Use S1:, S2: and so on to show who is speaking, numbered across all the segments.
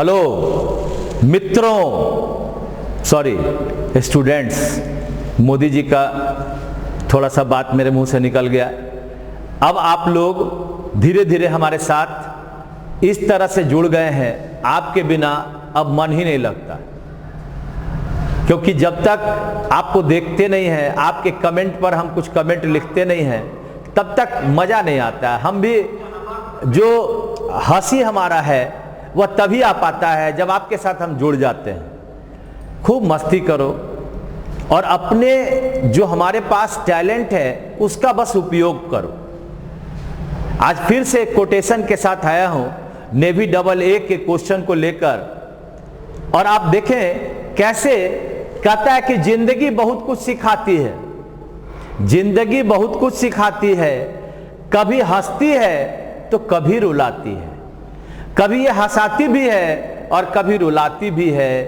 S1: Hello मित्रों, sorry students, Modi ji का थोड़ा सा बात मेरे मुंह से निकल गया। अब आप लोग धीरे धीरे हमारे साथ इस तरह से जुड़ गए हैं, आपके बिना अब मन ही नहीं लगता, क्योंकि जब तक आपको देखते नहीं हैं, आपके कमेंट पर हम कुछ कमेंट लिखते नहीं हैं, तब तक मज़ा नहीं आता है। हम भी जो हंसी हमारा है वह तभी आ पाता है जब आपके साथ हम जुड़ जाते हैं। खूब मस्ती करो और अपने जो हमारे पास टैलेंट है उसका बस उपयोग करो। आज फिर से कोटेशन के साथ आया हूं नेवी AA के क्वेश्चन को लेकर, और आप देखें कैसे कहता है कि जिंदगी बहुत कुछ सिखाती है, जिंदगी बहुत कुछ सिखाती है, कभी हंसती है तो कभी रुलाती है, कभी ये हंसाती भी है और कभी रुलाती भी है,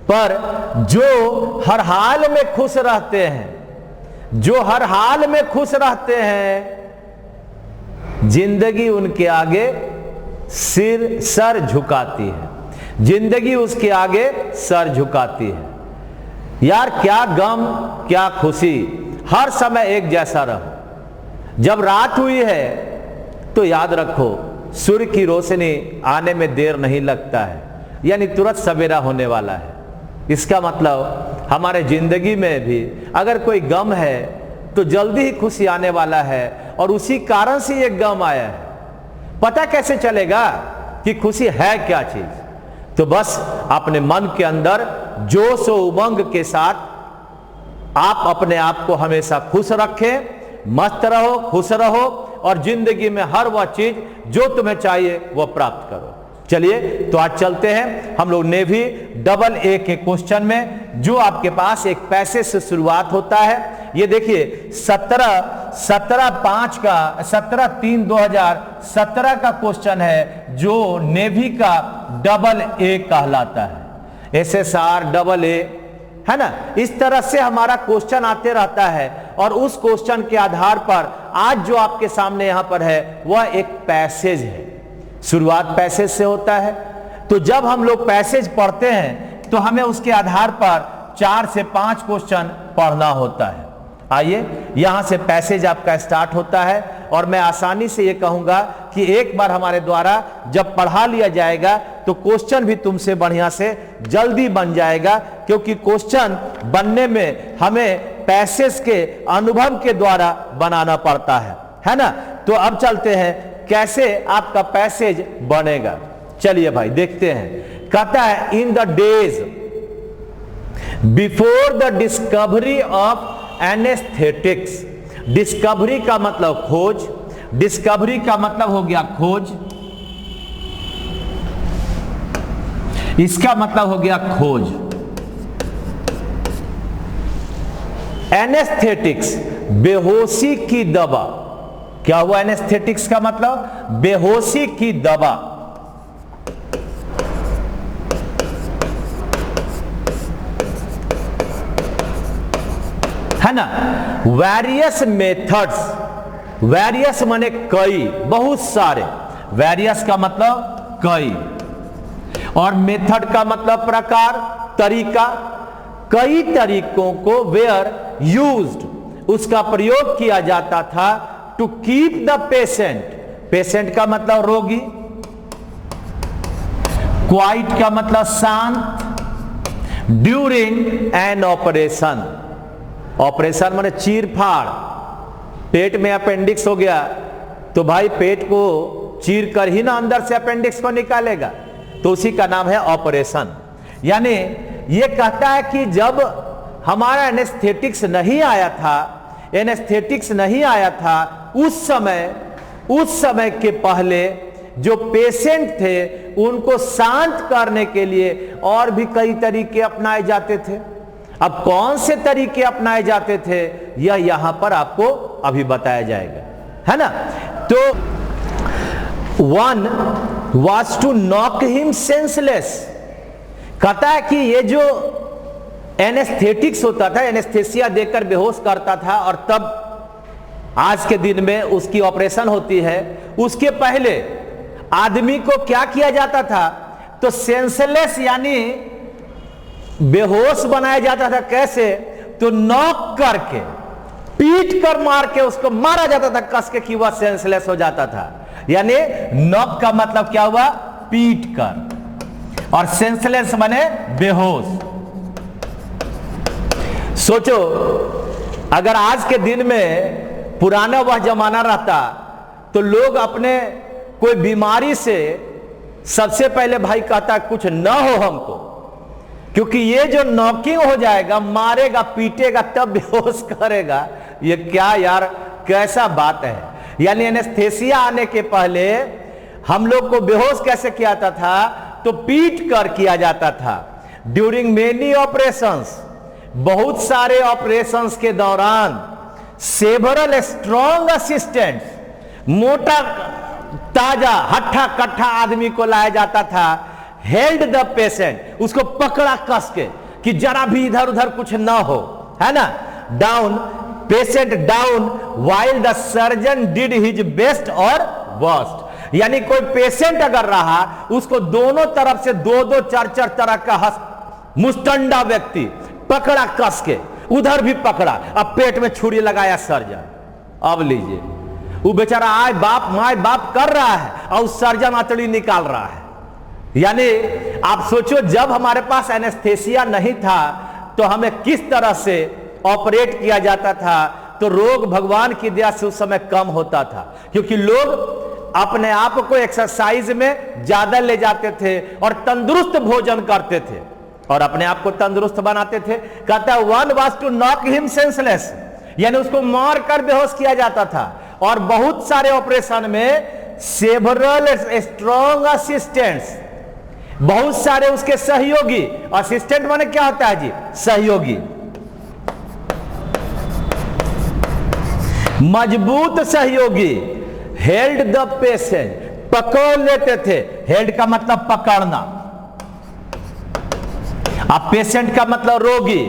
S1: पर जो हर हाल में खुश रहते हैं, जो हर हाल में खुश रहते हैं, जिंदगी उनके आगे सर झुकाती है, जिंदगी उसके आगे सर झुकाती है। यार क्या गम क्या खुशी, हर समय एक जैसा रहो। जब रात हुई है तो याद रखो सूर्य की रोशनी आने में देर नहीं लगता है, यानी तुरंत सवेरा होने वाला है। इसका मतलब हमारे जिंदगी में भी अगर कोई गम है तो जल्दी ही खुशी आने वाला है, और उसी कारण से ये गम आया है। पता कैसे चलेगा कि खुशी है क्या चीज? तो बस अपने मन के अंदर जोश और उमंग के साथ आप अपने आप को हमेशा खुश रखें, मस्त रहो, खुश रहो, और जिंदगी में हर वह चीज जो तुम्हें चाहिए वह प्राप्त करो। चलिए तो आज चलते हैं हम लोग नेवी AA के क्वेश्चन में, जो आपके पास एक पैसे से शुरुआत होता है। ये देखिए 17/3/2017 का क्वेश्चन है, जो नेवी का AA कहलाता है। SSR AA है ना। इस तरह से हमारा क्वेश्चन आते रहता है, और उस क्वेश्चन के आधार पर आज जो आपके सामने यहां पर है वह एक पैसेज है। शुरुआत पैसेज से होता है, तो जब हम लोग पैसेज पढ़ते हैं तो हमें उसके आधार पर 4 से 5 क्वेश्चन पढ़ना होता है। आइए यहां से पैसेज आपका स्टार्ट होता है, और मैं आसानी से ये कहूंगा कि एक बार हमारे द्वारा जब पढ़ा लिया जाएगा तो क्वेश्चन भी तुमसे बढ़िया से जल्दी बन जाएगा, क्योंकि क्वेश्चन बनने में हमें पैसेज के अनुभव के द्वारा बनाना पड़ता है ना। तो अब चलते हैं कैसे आपका पैसेज बनेगा। चलिए भाई देखते हैं। कहता है in the days before the discovery of anaesthetics. Discovery का मतलब खोज, डिस्कवरी का मतलब हो गया खोज, इसका मतलब हो गया खोज। एनेस्थेटिक्स बेहोशी की दवा। क्या हुआ एनेस्थेटिक्स का मतलब? बेहोशी की दवा। है ना। वेरियस मेथड्स, वेरियस माने कई, बहुत सारे, वेरियस का मतलब कई, और मेथड का मतलब प्रकार, तरीका। कई तरीकों को वेयर यूज्ड, उसका प्रयोग किया जाता था to keep the patient, patient का मतलब रोगी, क्वाइट का मतलब शांत, ड्यूरिंग एन ऑपरेशन। ऑपरेशन माने चीर फाड़। पेट में अपेंडिक्स हो गया तो भाई पेट को चीर कर ही ना अंदर से अपेंडिक्स को निकालेगा, तो उसी का नाम है ऑपरेशन। यानी ये कहता है कि जब हमारा एनेस्थेटिक्स नहीं आया था, एनेस्थेटिक्स नहीं आया था, उस समय के पहले जो पेशेंट थे उनको शांत करने के लिए और भी कई तरीके अपनाए जाते थे। अब कौन से तरीके अपनाए जाते थे यह यहां पर आपको अभी बताया जाएगा, है ना। तो one was to knock him senseless. कहता है कि ये जो एनेस्थेटिक्स होता था, एनेस्थेसिया देकर बेहोश करता था, और तब आज के दिन में उसकी ऑपरेशन होती है। उसके पहले आदमी को क्या किया जाता था? तो सेंसलेस यानी बेहोश बनाया जाता था। कैसे? तो नॉक करके, पीट कर मार के उसको मारा जाता था कस के, कि वह सेंसलेस हो जाता था। यानी नॉक का मतलब क्या हुआ? पीट कर, और सेंसलेस माने बेहोश। सोचो अगर आज के दिन में पुराना वह जमाना रहता तो लोग अपने कोई बीमारी से सबसे पहले भाई कहता कुछ न हो हमको, क्योंकि ये जो नॉकिंग हो जाएगा, मारेगा पीटेगा तब बेहोश करेगा। ये क्या यार, कैसा बात है। यानी एनेस्थेसिया आने के पहले हम लोग को बेहोश कैसे किया जाता था? तो पीट कर किया जाता था। ड्यूरिंग मेनी ऑपरेशंस, बहुत सारे ऑपरेशंस के दौरान, सेवरल स्ट्रॉन्ग असिस्टेंट्स, मोटा ताजा हट्ठा कट्ठा आदमी को लाया जाता था। हेल्ड द पेशेंट, उसको पकड़ा कस के कि जरा भी इधर उधर कुछ ना हो, है ना। Down, patient down while the surgeon did his best और वर्स्ट। यानी कोई पेशेंट अगर रहा, उसको दोनों तरफ से दो दो चार चार तरह का मुस्टंडा व्यक्ति पकड़ा कस के, उधर भी पकड़ा, अब पेट में छुरी लगाया सर्जन। अब लीजिए, वो बेचारा आए बाप माए बाप कर रहा है और सर्जन आंतड़ी निकाल रहा है। यानी आप सोचो, जब हमारे पास एनेस्थेसिया नहीं था तो हमें किस तरह से ऑपरेट किया जाता था। तो रोग भगवान की दया से उस समय कम होता था, क्योंकि लोग अपने आप को एक्सरसाइज में ज्यादा ले जाते थे और तंदुरुस्त भोजन करते थे और अपने आप को तंदुरुस्त बनाते थे। कहता है one was to knock him senseless, यानी उसको मार कर बेहोश किया जाता था। और बहुत सारे ऑपरेशन में सेवरल स्ट्रॉन्ग असिस्टेंट्स, बहुत सारे उसके सहयोगी, असिस्टेंट माने क्या होता है जी? सहयोगी, मजबूत सहयोगी, हेल्ड द पेशेंट, पकड़ लेते थे। हेल्ड का मतलब पकड़ना, अब पेशेंट का मतलब रोगी,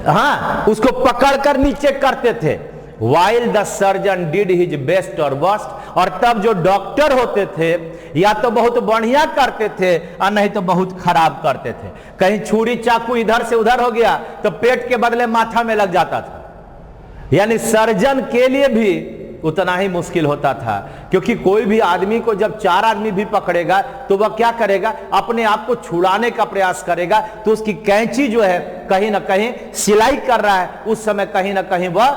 S1: हाँ, उसको पकड़कर नीचे करते थे। While the surgeon did his best और वर्स्ट, और तब जो डॉक्टर होते थे या तो बहुत बढ़िया करते थे और नहीं तो बहुत खराब करते थे। कहीं छुरी चाकू इधर से उधर हो गया तो पेट के बदले माथा में लग जाता था। यानी सर्जन के लिए भी उतना ही मुश्किल होता था, क्योंकि कोई भी आदमी को जब चार आदमी भी पकड़ेगा तो वह क्या करेगा? अपने आप को छुड़ाने का प्रयास करेगा। तो उसकी कैंची जो है कहीं ना कहीं सिलाई कर रहा है, उस समय कहीं ना कहीं वह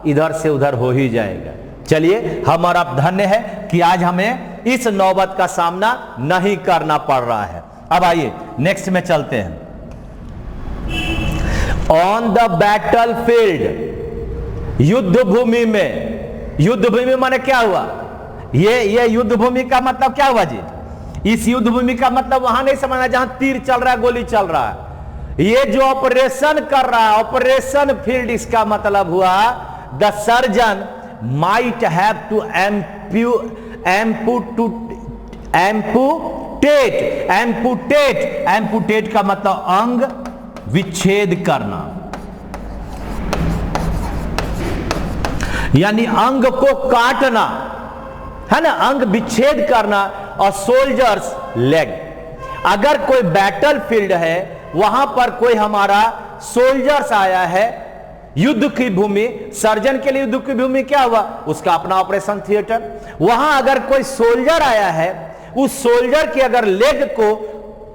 S1: इधर से उधर हो ही जाएगा। चलिए, हम और आप धन्य है कि आज हमें इस नौबत का सामना नहीं करना पड़ रहा है। अब आइए नेक्स्ट में चलते हैं। ऑन द बैटल फील्ड, युद्ध भूमि में, युद्ध भूमि माने क्या हुआ? ये युद्ध भूमि का मतलब क्या हुआ जी? इस युद्ध भूमि का मतलब वहां नहीं समझना जहां तीर चल रहा है, गोली चल रहा है। ये जो ऑपरेशन कर रहा है, ऑपरेशन फील्ड, इसका मतलब हुआ the surgeon might have to amputate का मतलब अंग विच्छेद करना, यानी अंग को काटना, है ना, अंग विच्छेद करना। और सोल्जर्स लेग, अगर कोई बैटल फील्ड है, वहां पर कोई हमारा सोल्जर्स आया है, युद्ध की भूमि, सर्जन के लिए युद्ध की भूमि क्या हुआ? उसका अपना ऑपरेशन थिएटर। वहां अगर कोई सोल्जर आया है, उस सोल्जर के अगर लेग को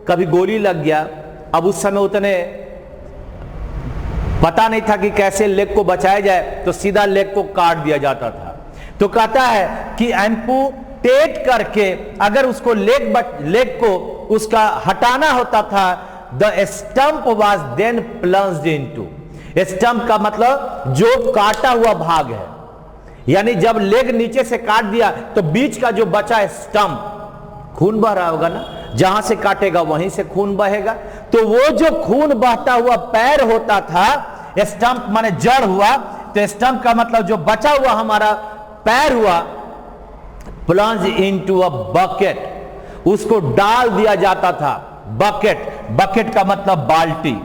S1: कभी गोली लग गया, अब उस समय उतने पता नहीं था कि कैसे लेग को बचाया जाए, तो सीधा लेग को काट दिया जाता था। तो कहता है कि एम्पुटेट करके अगर उसको लेग को उसका हटाना होता था, the stump was then plunged into, stump का मतलब जो काटा हुआ भाग है, यानी जब लेग नीचे से काट दिया तो बीच का जो बचा स्टंप, खून बह रहा होगा ना, जहां से काटेगा वहीं से खून बहेगा। तो वो जो खून बहता हुआ पैर होता था, स्टंप माने जड़ हुआ, तो स्टंप का मतलब जो बचा हुआ हमारा पैर हुआ, प्लंज इनटू अ बकेट, उसको डाल दिया जाता था। बकेट, बकेट का मतलब बाल्टी,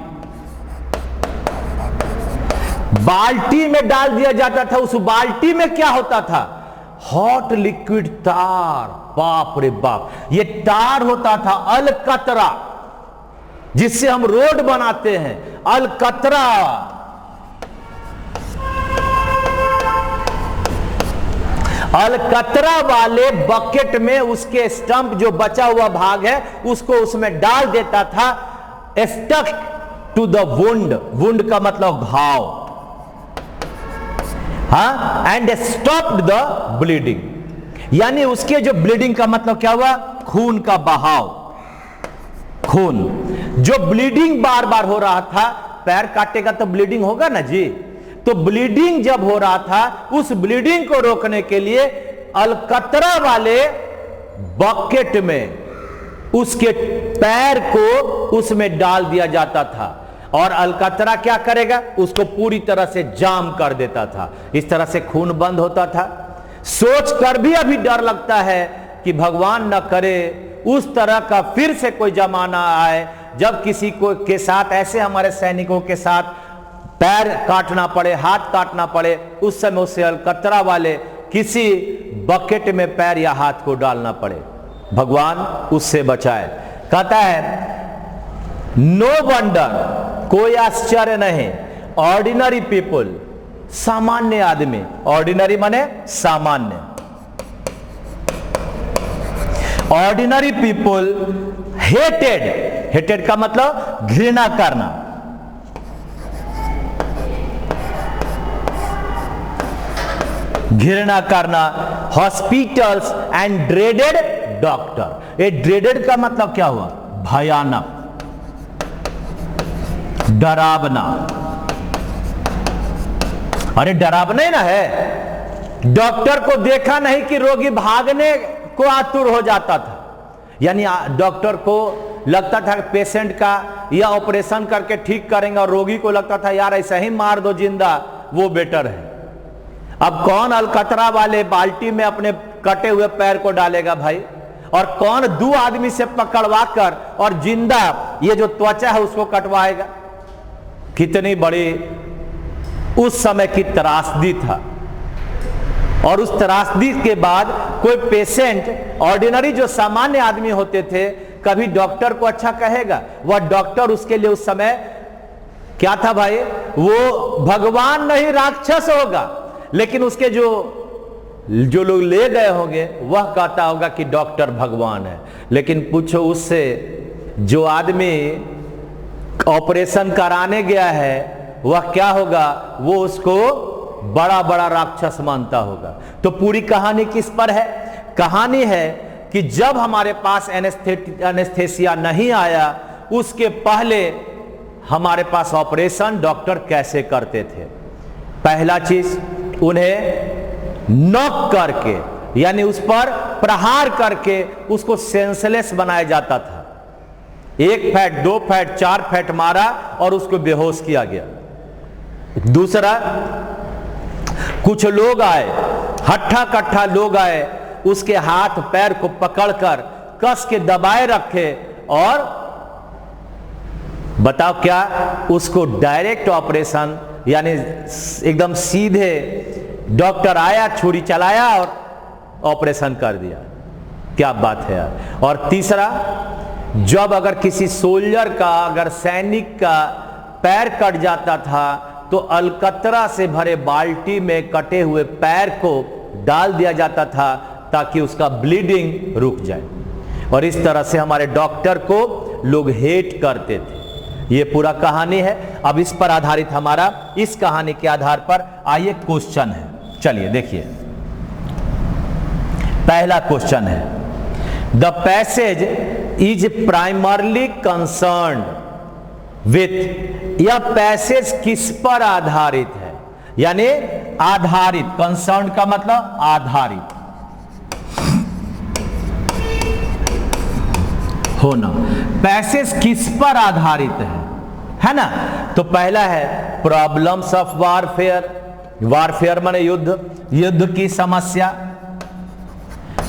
S1: बाल्टी में डाल दिया जाता था। उस बाल्टी में क्या होता था? हॉट लिक्विड तार, बाप रे बाप, ये तार होता था अलकतरा, जिससे हम रोड बनाते हैं, अलकतरा। अलकतरा वाले बकेट में उसके स्टंप जो बचा हुआ भाग है उसको उसमें डाल देता था, stuck to the wound, wound का मतलब घाव, हाँ, एंड स्टॉप्ड द ब्लीडिंग, यानी उसके जो ब्लीडिंग का मतलब क्या हुआ, खून का बहाव, खून, जो ब्लीडिंग बार बार हो रहा था, पैर काटेगा तो ब्लीडिंग होगा ना जी, तो ब्लीडिंग जब हो रहा था उस ब्लीडिंग को रोकने के लिए अलकतरा वाले बकेट में उसके पैर को उसमें डाल दिया जाता था, और अलकतरा क्या करेगा, उसको पूरी तरह से जाम कर देता था, इस तरह से खून बंद होता था। सोच कर भी अभी डर लगता है कि भगवान न करे उस तरह का फिर से कोई जमाना आए जब किसी को के साथ ऐसे हमारे सैनिकों के साथ पैर काटना पड़े, हाथ काटना पड़े, उस समय उसे अलकतरा वाले किसी बकेट में पैर या हाथ को डालना पड़े, भगवान उससे बचाए। कहता है नो वंडर, कोई आश्चर्य नहीं, ऑर्डिनरी पीपुल, सामान्य आदमी, ऑर्डिनरी माने सामान्य, ऑर्डिनरी पीपुल हेटेड, हेटेड का मतलब घृणा करना, घृणा करना, हॉस्पिटल्स एंड ड्रेडेड डॉक्टर। ये ड्रेडेड का मतलब क्या हुआ, भयानक, डरावना, अरे डरावना ही ना है, डॉक्टर को देखा नहीं कि रोगी भागने को आतुर हो जाता था, यानी डॉक्टर को लगता था पेशेंट का या ऑपरेशन करके ठीक करेंगे, और रोगी को लगता था यार ऐसा ही मार दो जिंदा, वो बेटर है। अब कौन अलकतरा वाले बाल्टी में अपने कटे हुए पैर को डालेगा भाई, और कौन दो आदमी से पकड़वा कर और जिंदा ये जो त्वचा है उसको कटवाएगा। कितनी बड़ी उस समय की त्रासदी था, और उस त्रासदी के बाद कोई पेशेंट, ऑर्डिनरी जो सामान्य आदमी होते थे, कभी डॉक्टर को अच्छा कहेगा? वह डॉक्टर उसके लिए उस समय क्या था भाई, वो भगवान नहीं राक्षस होगा, लेकिन उसके जो लोग ले गए होंगे वह कहता होगा कि डॉक्टर भगवान है। लेकिन पूछो उससे, जो आदमी ऑपरेशन कराने गया है वह क्या होगा, वो उसको बड़ा बड़ा राक्षस मानता होगा। तो पूरी कहानी किस पर है? कहानी है कि जब हमारे पास एनेस्थेसिया नहीं आया, उसके पहले हमारे पास ऑपरेशन डॉक्टर कैसे करते थे। पहला चीज, उन्हें नॉक करके, यानी उस पर प्रहार करके उसको सेंसलेस बनाया जाता था। 1 फैट 2 फैट 4 फैट मारा और उसको बेहोश किया गया। दूसरा, कुछ लोग आए, हट्ठा कट्ठा लोग आए, उसके हाथ पैर को पकड़कर कस के दबाए रखे, और बताओ क्या, उसको डायरेक्ट ऑपरेशन, यानी एकदम सीधे डॉक्टर आया, छुरी चलाया और ऑपरेशन कर दिया। क्या बात है यार। और तीसरा, जब अगर किसी सोल्जर का, अगर सैनिक का पैर कट जाता था तो अलकतरा से भरे बाल्टी में कटे हुए पैर को डाल दिया जाता था ताकि उसका ब्लीडिंग रुक जाए। और इस तरह से हमारे डॉक्टर को लोग हेट करते थे। ये पूरा कहानी है। अब इस पर आधारित हमारा, इस कहानी के आधार पर आइए क्वेश्चन है। चलिए देखिए, पहला क्वेश्चन है, the passage is primarily concerned with, यह पैसेज किस पर आधारित है? यानी आधारित, कंसर्न का मतलब आधारित होना। पैसेज किस पर आधारित है ना? तो पहला है प्रॉब्लम्स ऑफ वारफेयर, वारफेयर माने युद्ध, युद्ध की समस्या।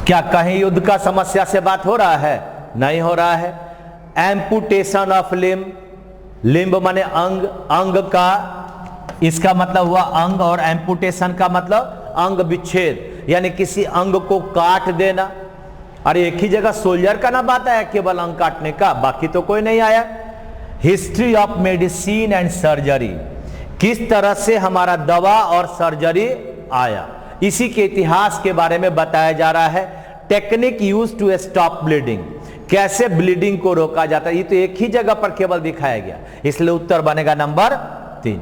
S1: क्या कहीं युद्ध का समस्या से बात हो रहा है? नहीं हो रहा है। एम्पुटेशन ऑफ लिम्ब, लिम्ब माने अंग, अंग का, इसका मतलब हुआ अंग, और एम्पुटेशन का मतलब अंग विच्छेद, यानी किसी अंग को काट देना। अरे एक ही जगह सोल्जर का ना बात आया केवल अंग काटने का, बाकी तो कोई नहीं आया। History of medicine and surgery, किस तरह से हमारा दवा और सर्जरी आया, इसी के इतिहास के बारे में बताया जा रहा है। Technique use to stop bleeding, कैसे ब्लीडिंग को रोका जाता है, ये तो एक ही जगह पर केवल दिखाया गया, इसलिए उत्तर बनेगा नंबर 3।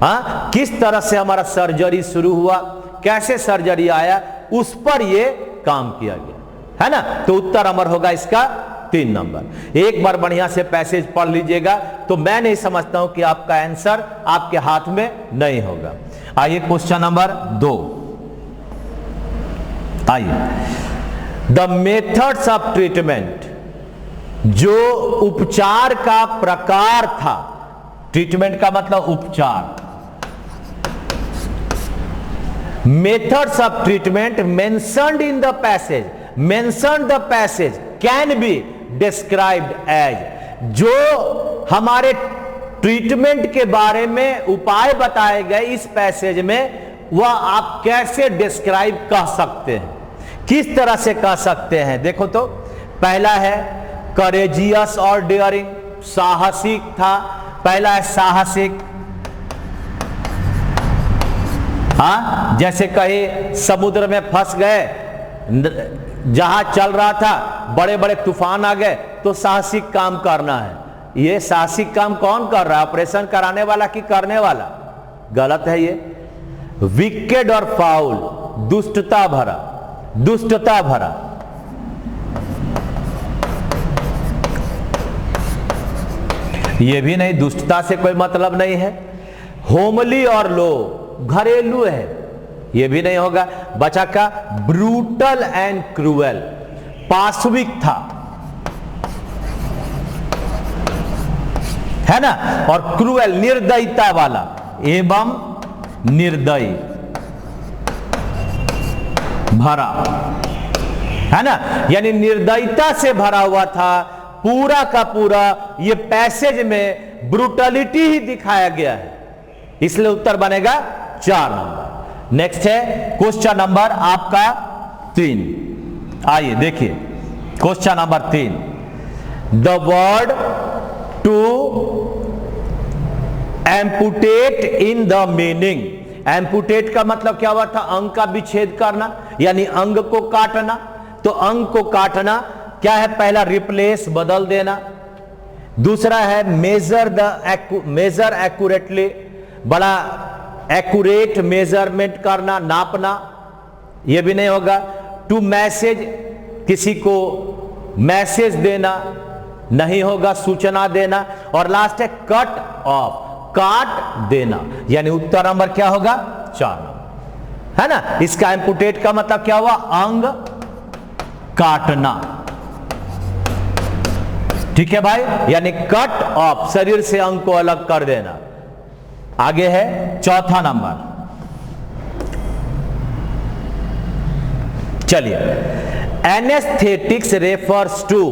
S1: हाँ, किस तरह से हमारा सर्जरी शुरू हुआ, कैसे सर्जरी आया, उस पर ये काम किया गया है ना। तो उत्तर अमर होगा इसका 3 नंबर। एक बार बढ़िया से पैसेज पढ़ लीजिएगा तो मैं नहीं समझता हूं कि आपका आंसर आपके हाथ में नहीं होगा। आइए क्वेश्चन नंबर 2, आइए। द मेथड्स ऑफ ट्रीटमेंट, जो उपचार का प्रकार था, ट्रीटमेंट का मतलब उपचार, methods of treatment mentioned in the passage, mention the passage can be described as, जो हमारे ट्रीटमेंट के बारे में उपाय बताए गए इस पैसेज में, वह आप कैसे डिस्क्राइब कर सकते हैं, किस तरह से कह सकते हैं। देखो तो पहला है करेजियस और डेयरिंग, साहसिक था, पहला है साहसिक। हाँ, जैसे कहीं समुद्र में फंस गए, जहाज चल रहा था, बड़े बड़े तूफान आ गए, तो साहसिक काम करना है। ये साहसिक काम कौन कर रहा है, ऑपरेशन कराने वाला कि करने वाला? गलत है ये। विकेड और फाउल, दुष्टता भरा, दुष्टता भरा। ये भी नहीं, दुष्टता से कोई मतलब नहीं है। होमली और लो, घरेलू है, ये भी नहीं होगा। बचा का ब्रूटल एंड क्रूएल, पाशविक था, है ना, और क्रूएल निर्दयता वाला एवं निर्दयी भरा, है ना, यानी निर्दयता से भरा हुआ था पूरा का पूरा। ये पैसेज में ब्रूटलिटी ही दिखाया गया है, इसलिए उत्तर बनेगा 4 नंबर। नेक्स्ट है क्वेश्चन नंबर आपका 3। आइए देखिए question number 3। The word to amputate in the meaning, amputate का मतलब क्या हुआ था? अंग का विच्छेद करना, यानी अंग को काटना। तो अंग को काटना क्या है? पहला रिप्लेस, बदल देना। दूसरा है मेजर एक्यूरेटली, बड़ा एक्यूरेट मेजरमेंट करना, नापना, यह भी नहीं होगा। टू मैसेज, किसी को मैसेज देना, नहीं होगा, सूचना देना। और लास्ट है कट ऑफ, काट देना, यानी उत्तर नंबर क्या होगा? 4 नंबर, है ना। इसका एम्पुटेट का मतलब क्या हुआ? अंग काटना, ठीक है भाई, यानी कट ऑफ, शरीर से अंग को अलग कर देना। आगे है 4था नंबर। चलिए, एनेस्थेटिक्स रेफर्स टू,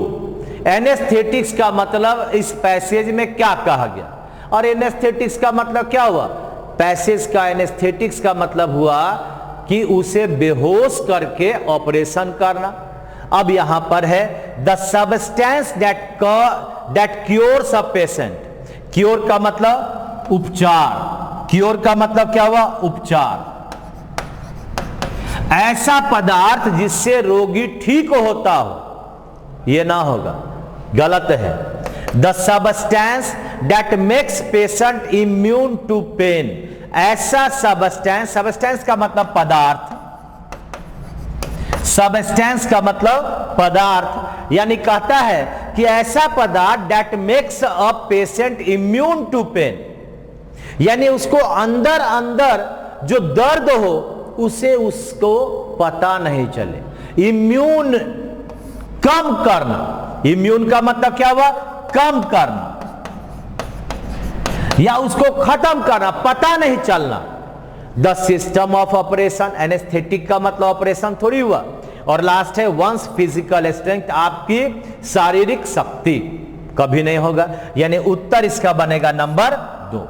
S1: एनेस्थेटिक्स का मतलब इस पैसेज में क्या कहा गया? और एनेस्थेटिक्स का मतलब क्या हुआ? पैसेज का एनेस्थेटिक्स का मतलब हुआ कि उसे बेहोश करके ऑपरेशन करना। अब यहां पर है the substance that cures a patient, cure का मतलब उपचार, क्योर का मतलब क्या हुआ? उपचार। ऐसा पदार्थ जिससे रोगी ठीक होता हो, यह ना होगा, गलत है। The substance that makes patient immune to pain, ऐसा सब्सटेंस, सब्सटेंस का मतलब पदार्थ, सब्सटेंस का मतलब पदार्थ, यानी कहता है कि ऐसा पदार्थ that makes a patient immune to pain, यानी उसको अंदर अंदर जो दर्द हो उसे उसको पता नहीं चले। इम्यून कम करना, इम्यून का मतलब क्या हुआ? कम करना या उसको खत्म करना, पता नहीं चलना। The system of operation, anaesthetic का मतलब ऑपरेशन थोड़ी हुआ। और लास्ट है वंस फिजिकल स्ट्रेंथ, आपकी शारीरिक शक्ति, कभी नहीं होगा, यानी उत्तर इसका बनेगा नंबर 2।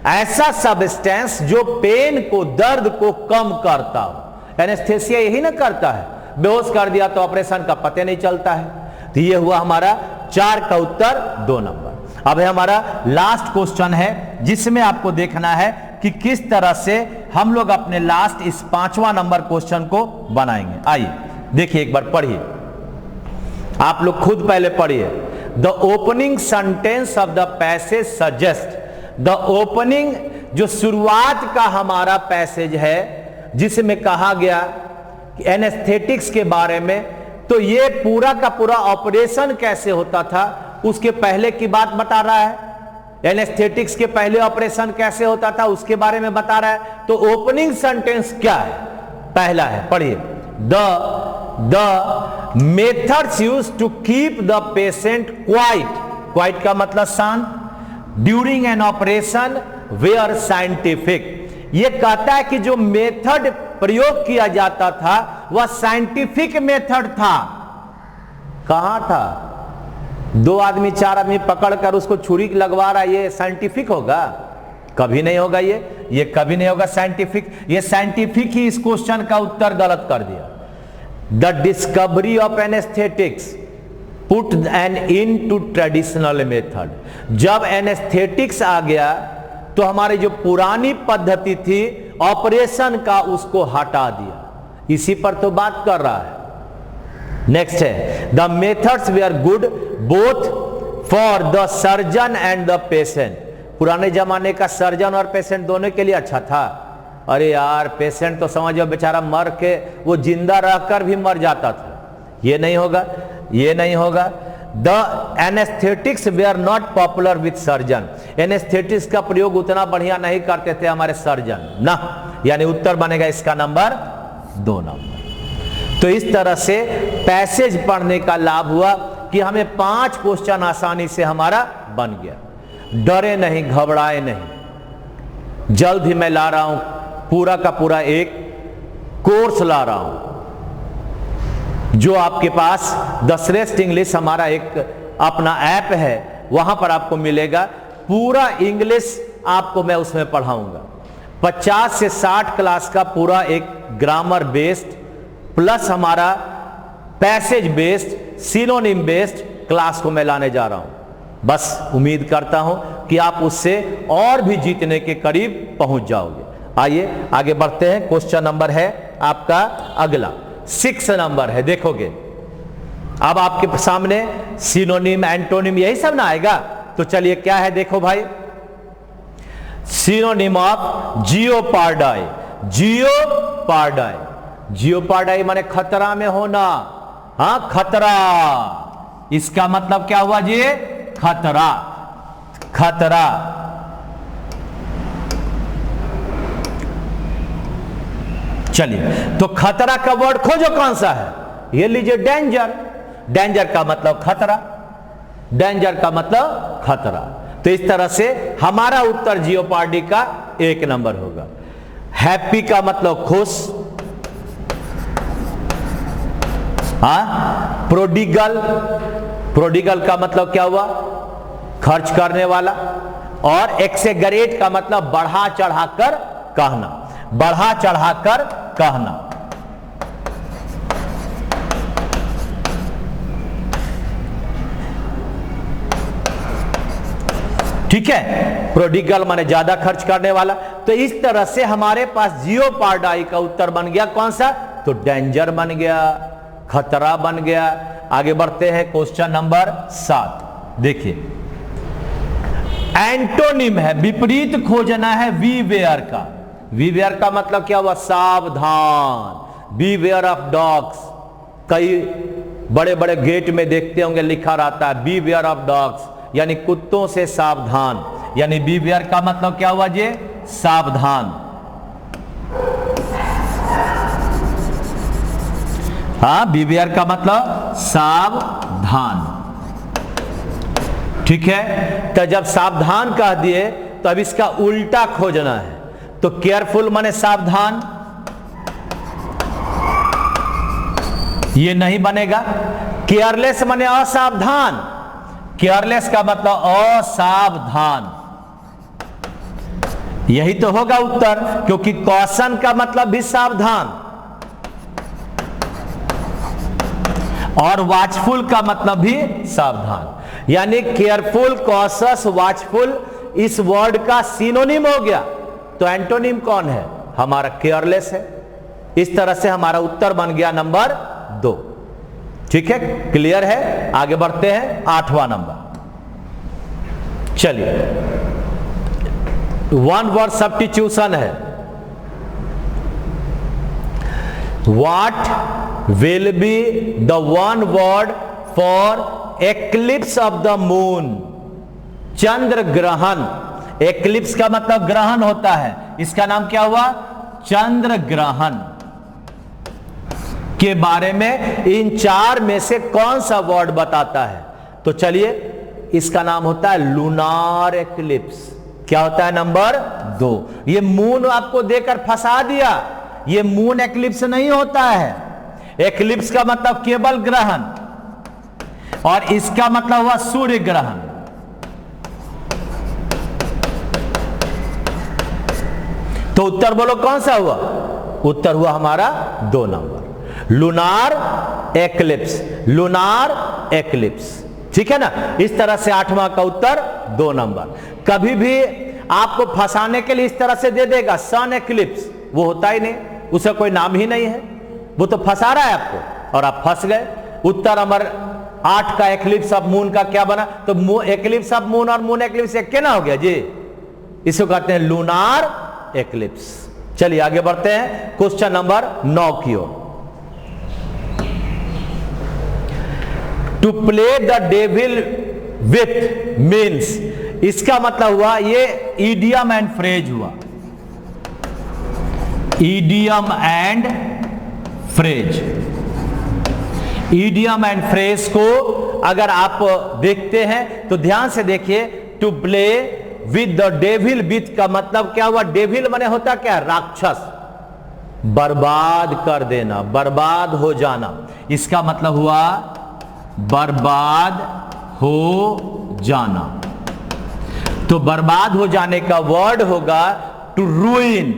S1: ऐसा सब्सटेंस जो पेन को, दर्द को कम करता हो, एनेस्थेसिया यही ना करता है, बेहोश कर दिया तो ऑपरेशन का पता नहीं चलता है। तो ये हुआ हमारा 4 का उत्तर 2 नंबर। अब है हमारा लास्ट क्वेश्चन है, जिसमें आपको देखना है कि किस तरह से हम लोग अपने लास्ट इस 5वां नंबर क्वेश्चन को बनाएंगे। आइए देखिए, एक बार पढ़िए, आप लोग खुद पहले पढ़िए। The opening sentence of the passage suggest, the opening जो शुरुआत का हमारा पैसेज है जिसमें कहा गया एनेस्थेटिक्स के बारे में, तो ये पूरा का पूरा ऑपरेशन कैसे होता था उसके पहले की बात बता रहा है। एनेस्थेटिक्स के पहले ऑपरेशन कैसे होता था उसके बारे में बता रहा है। तो ओपनिंग सेंटेंस क्या है? पहला है, पढ़िए, the methods used to keep the patient quiet, quiet का मतलब शांत, during an operation were scientific. यह कहता है कि जो मेथड प्रयोग किया जाता था वह साइंटिफिक मेथड था। कहां था? 2 आदमी 4 आदमी पकड़कर उसको छुरी लगवा रहा है, ये साइंटिफिक होगा? कभी नहीं होगा, ये कभी नहीं होगा साइंटिफिक। ये साइंटिफिक ही इस क्वेश्चन का उत्तर गलत कर दिया। The discovery of anaesthetics put an end to traditional method. जब एनेस्थेटिक्स आ गया तो हमारी जो पुरानी पद्धति थी ऑपरेशन का, उसको हटा दिया। इसी पर तो बात कर रहा है। नेक्स्ट है, the methods were good both for the surgeon and the patient. पुराने जमाने का सर्जन और पेशेंट दोनों के लिए अच्छा था। अरे यार, पेशेंट तो समझो बेचारा मर के वो जिंदा रहकर भी मर जाता था। ये नहीं होगा, ये नहीं होगा। The anaesthetics were not popular with surgeon. Anaesthetics का प्रयोग उतना बढ़िया नहीं करते थे हमारे सर्जन ना, यानी उत्तर बनेगा इसका नंबर 2 नंबर। तो इस तरह से पैसेज पढ़ने का लाभ हुआ कि हमें 5 क्वेश्चन आसानी से हमारा बन गया। डरे नहीं, घबराए नहीं, जल्द ही मैं ला रहा हूं, पूरा का पूरा एक कोर्स ला रहा हूं जो आपके पास द श्रेष्ठ इंग्लिश हमारा एक अपना ऐप है, वहां पर आपको मिलेगा। पूरा इंग्लिश आपको मैं उसमें पढ़ाऊंगा। 50 से 60 क्लास का पूरा एक ग्रामर बेस्ड प्लस हमारा passage based, synonym based class को मैं लाने जा रहा हूं। बस उम्मीद करता हूं कि आप उससे और भी जीतने के करीब पहुंच जाओगे। आइए आगे बढ़ते हैं। क्वेश्चन नंबर है आपका अगला 6 नंबर है। देखोगे अब आपके सामने सिनोनिम, एंटोनिम यही सब ना आएगा। तो चलिए क्या है देखो भाई, सिनोनिम ऑफ जियोपार्डाई। जियोपार्डाई, जियोपार्डाई माने खतरा में होना। हाँ, खतरा, इसका मतलब क्या हुआ जी? खतरा, खतरा। चलिए, तो खतरा का वर्ड खोजो कौन सा है? ये लीजिए, डेंजर। डेंजर का मतलब खतरा, डेंजर का मतलब खतरा। तो इस तरह से हमारा उत्तर जियोपार्डी का 1 नंबर होगा। हैप्पी का मतलब खुश। हाँ, प्रोडिगल, प्रोडिगल का मतलब क्या हुआ? खर्च करने वाला। और एक्सेगरेट का मतलब बढ़ा चढ़ाकर कहना, बढ़ा चढ़ाकर कहना। ठीक है, प्रोडिगल माने ज्यादा खर्च करने वाला। तो इस तरह से हमारे पास जियोपार्डाई का उत्तर बन गया कौन सा? तो डेंजर बन गया, खतरा बन गया। आगे बढ़ते हैं क्वेश्चन नंबर 7। देखिए, एंटोनिम है, विपरीत खोजना है वीवेयर का। वीवेयर का मतलब क्या हुआ? सावधान। बीवेयर ऑफ डॉग्स, कई बड़े बड़े गेट में देखते होंगे लिखा रहता है बीवेयर ऑफ डॉग्स, यानी कुत्तों से सावधान। यानी बीवेयर का मतलब क्या हुआ जी? सावधान। हाँ, बीवेयर का मतलब सावधान। ठीक है, तो जब सावधान कह दिए तो अब इसका उल्टा खोजना है। तो केयरफुल माने सावधान, ये नहीं बनेगा। केयरलेस माने असावधान, केयरलेस का मतलब असावधान। यही तो होगा उत्तर, क्योंकि कॉशन का मतलब भी सावधान। और वॉचफुल का मतलब भी सावधान, यानी केयरफुल, कॉशस, वॉचफुल इस वर्ड का सिनोनिम हो गया। तो एंटोनिम कौन है? हमारा केयरलेस है। इस तरह से हमारा उत्तर बन गया नंबर 2। ठीक है, क्लियर है? आगे बढ़ते हैं 8वां नंबर। चलिए, वन वर्ड सब्स्टिट्यूशन है। What will be the one word for eclipse of the moon? चंद्र ग्रहण। एक्लिप्स का मतलब ग्रहण होता है, इसका नाम क्या हुआ? चंद्र ग्रहण। के बारे में इन 4 में से कौन सा वर्ड बताता है? तो चलिए, इसका नाम होता है लूनार एक्लिप्स। क्या होता है? नंबर 2। ये मून आपको देकर फंसा दिया, ये मून एक्लिप्स नहीं होता है। एक्लिप्स का मतलब केवल ग्रहण, और इसका मतलब हुआ सूर्य ग्रहण। तो उत्तर बोलो कौन सा हुआ? उत्तर हुआ हमारा 2 number, lunar eclipse. Lunar eclipse, ठीक है ना? इस तरह से 8वां का उत्तर 2 नंबर। कभी भी आपको फंसाने के लिए इस तरह से दे देगा सन एक्लिप्स, वो होता ही नहीं, उसका कोई नाम ही नहीं है, वो तो फंसा रहा है आपको और आप फंस गए। उत्तर नंबर 8 का एक्लिप्स ऑफ मून का क्या बना? तो एक्लिप्स ऑफ मून और मून एक्लिप्स एक क्या ना हो गया जी, इसको कहते हैं लूनार एक्लिप्स। चलिए आगे बढ़ते हैं क्वेश्चन नंबर 9 की ओर। To play the devil with means, इसका मतलब हुआ, ये ईडियम एंड फ्रेज हुआ। Idiom and phrase. Idiom and phrase को अगर आप देखते हैं तो ध्यान से देखिए। To play with the devil, with का मतलब क्या हुआ? डेविल माने होता क्या? राक्षस, बर्बाद कर देना, बर्बाद हो जाना। इसका मतलब हुआ बर्बाद हो जाना। तो बर्बाद हो जाने का वर्ड होगा टू रूइन।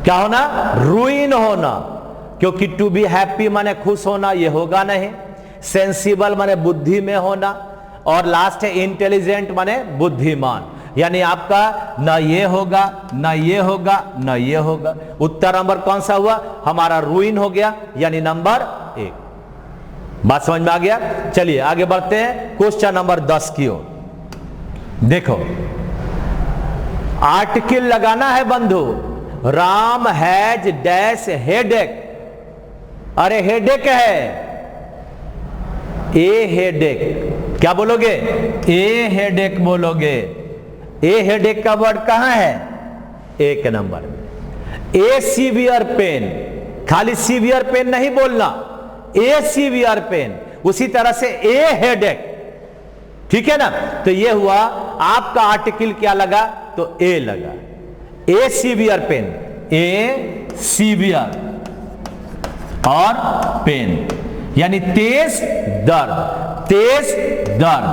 S1: क्या होना? रूइन होना। क्योंकि टू बी हैप्पी माने खुश होना, ये होगा नहीं। सेंसिबल माने बुद्धि में होना, और लास्ट है इंटेलिजेंट माने बुद्धिमान। यानी आपका ना ये होगा, ना ये होगा, ना ये होगा। उत्तर नंबर कौन सा हुआ? हमारा रूइन हो गया, यानी नंबर 1। बात समझ में आ गया? चलिए आगे बढ़ते हैं क्वेश्चन नंबर 10 की ओर। देखो, आर्टिकल लगाना है बंधु। Ram has dash headache. अरे हेडेक है, ए हेडेक। क्या बोलोगे? ए हेडेक बोलोगे। ए हेडेक का वर्ड कहां है? 1 नंबर में। ए सीवियर पेन, खाली सीवियर पेन नहीं बोलना, ए सीवियर पेन। उसी तरह से ए हेडेक, ठीक है ना? तो ये हुआ आपका आर्टिकल क्या लगा? तो ए लगा। ए सीवियर पेन, ए सीवियर और पेन यानी तेज दर्द, तेज दर्द।